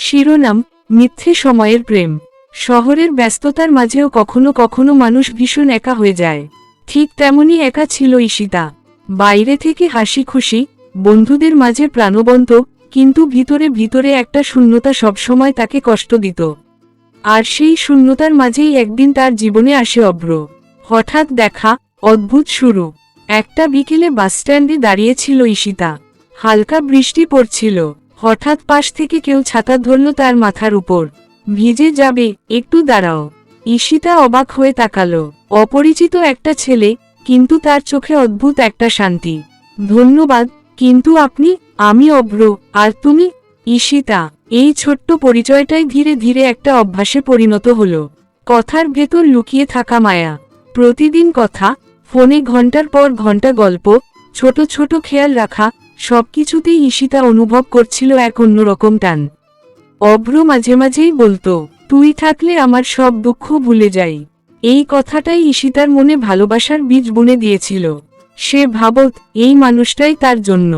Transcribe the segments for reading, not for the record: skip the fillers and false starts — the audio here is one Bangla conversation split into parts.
শিরোনাম, মিথ্যে সময়ের প্রেম। শহরের ব্যস্ততার মাঝেও কখনো কখনো মানুষ ভীষণ একা হয়ে যায়। ঠিক তেমনই একা ছিল ঈশিতা। বাইরে থেকে হাসি খুশি, বন্ধুদের মাঝে প্রাণবন্ত, কিন্তু ভিতরে ভিতরে একটা শূন্যতা সবসময় তাকে কষ্ট দিত। আর সেই শূন্যতার মাঝেই একদিন তার জীবনে আসে অভ্র। হঠাৎ দেখা, অদ্ভুত শুরু। একটা বিকেলে বাসস্ট্যান্ডে দাঁড়িয়েছিল ঈশিতা। হালকা বৃষ্টি পড়ছিল। হঠাৎ পাশ থেকে কেউ ছাতা ধরল তার মাথার উপর। ভিজে যাবে, একটু দাঁড়াও। ঈশিতা অবাক হয়ে তাকালো। অপরিচিত একটা ছেলে, কিন্তু তার চোখে অদ্ভুত একটা শান্তি। ধন্যবাদ, কিন্তু আপনি? আমি অভ্র, আর তুমি? ঈশিতা। এই ছোট্ট পরিচয়টাই ধীরে ধীরে একটা অভ্যাসে পরিণত হলো। কথার ভেতর লুকিয়ে থাকা মায়া। প্রতিদিন কথা, ফোনে ঘন্টার পর ঘন্টা গল্প, ছোট ছোট খেয়াল রাখা, সবকিছুতেই ঈশিতা অনুভব করছিল এক অন্যরকম টান। অভ্র মাঝে মাঝেই বলতো, তুই থাকলে আমার সব দুঃখ ভুলে যাই। এই কথাটাই ঈশিতার মনে ভালোবাসার বীজ বুনে দিয়েছিল। সে ভাবত, এই মানুষটাই তার জন্য।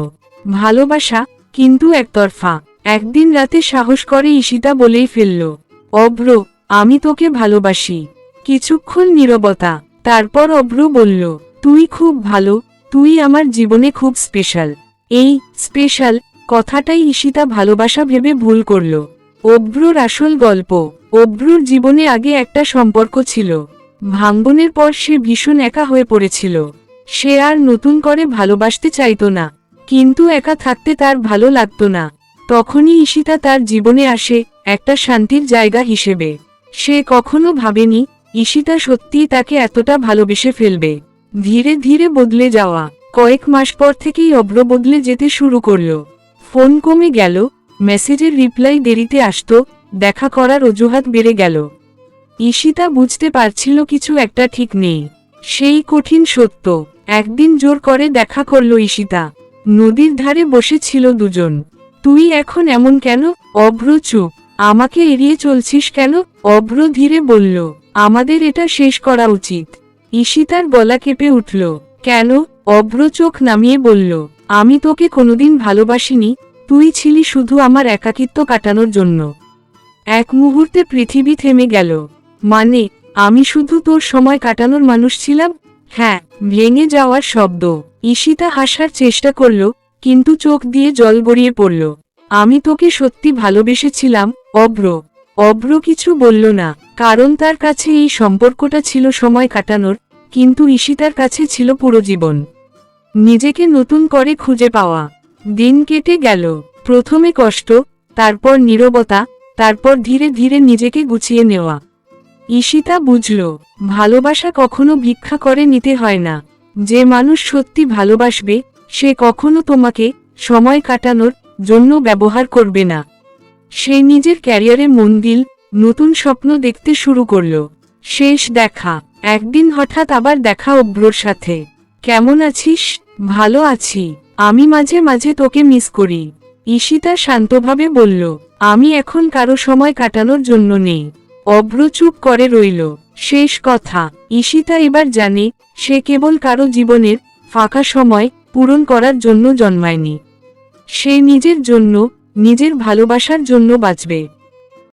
ভালোবাসা, কিন্তু একতরফা। একদিন রাতে সাহস করে ঈশিতা বলেই ফেলল, অভ্র, আমি তোকে ভালোবাসি। কিছুক্ষণ নীরবতা। তারপর অভ্র বলল, তুই খুব ভালো, তুই আমার জীবনে খুব স্পেশাল। এই স্পেশাল কথাটাই ঈশিতা ভালোবাসা ভেবে ভুল করল। অভ্রর আসল গল্প। অভ্রর জীবনে আগে একটা সম্পর্ক ছিল। ভাঙ্গনের পর সে ভীষণ একা হয়ে পড়েছিল। সে আর নতুন করে ভালোবাসতে চাইতো না, কিন্তু একা থাকতে তার ভালো লাগতো না। তখনই ঈশিতা তার জীবনে আসে, একটা শান্তির জায়গা হিসেবে। সে কখনো ভাবেনি ঈশিতা সত্যিই তাকে এতটা ভালোবেসে ফেলবে। ধীরে ধীরে বদলে যাওয়া। কয়েক মাস পর থেকেই অভ্র বদলে যেতে শুরু করল। ফোন কমে গেল, মেসেজের রিপ্লাই দেরিতে আসতো, দেখা করার অজুহাত বেড়ে গেল। ঈশিতা বুঝতে পারছিল কিছু একটা ঠিক নেই। সেই কঠিন সত্য। একদিন জোর করে দেখা করল ঈশিতা। নদীর ধারে বসেছিল দুজন। তুই এখন এমন কেন? অভ্র চুপ। আমাকে এড়িয়ে চলছিস কেন? অভ্র ধীরে বলল, আমাদের এটা শেষ করা উচিত। ঈশিতার গলা কেঁপে উঠল। কেন? অভ্র চোখ নামিয়ে বলল, আমি তোকে কোনোদিন ভালোবাসিনি, তুই ছিলি শুধু আমার একাকিত্ব কাটানোর জন্য। এক মুহূর্তে পৃথিবী থেমে গেল। মানে, আমি শুধু তোর সময় কাটানোর মানুষ ছিলাম? হ্যাঁ। ভেঙে যাওয়ার শব্দ। ঈশিতা হাসার চেষ্টা করল, কিন্তু চোখ দিয়ে জল গড়িয়ে পড়ল। আমি তোকে সত্যি ভালোবেসেছিলাম, অভ্র। অভ্র কিছু বলল না, কারণ তার কাছে এই সম্পর্কটা ছিল সময় কাটানোর, কিন্তু ঈশিতার কাছে ছিল পুরো জীবন। নিজেকে নতুন করে খুঁজে পাওয়া। দিন কেটে গেল। প্রথমে কষ্ট, তারপর নীরবতা, তারপর ধীরে ধীরে নিজেকে গুছিয়ে নেওয়া। ঈশিতা বুঝল, ভালোবাসা কখনো ভিক্ষা করে নিতে হয় না। যে মানুষ সত্যি ভালোবাসবে, সে কখনো তোমাকে সময় কাটানোর জন্য ব্যবহার করবে না। সে নিজের ক্যারিয়ারে মন দিল, নতুন স্বপ্ন দেখতে শুরু করল। শেষ দেখা। একদিন হঠাৎ আবার দেখা অভ্রর সাথে। কেমন আছিস? ভালো আছি। আমি মাঝে মাঝে তোকে মিস করি। ঈশিতা শান্তভাবে বলল, আমি এখন কারো সময় কাটানোর জন্য নেই। অভ্র চুপ করে রইল। শেষ কথা। ঈশিতা এবার জানে, সে কেবল কারো জীবনের ফাঁকা সময় পূরণ করার জন্য জন্মায়নি। সে নিজের জন্য, নিজের ভালোবাসার জন্য বাঁচবে।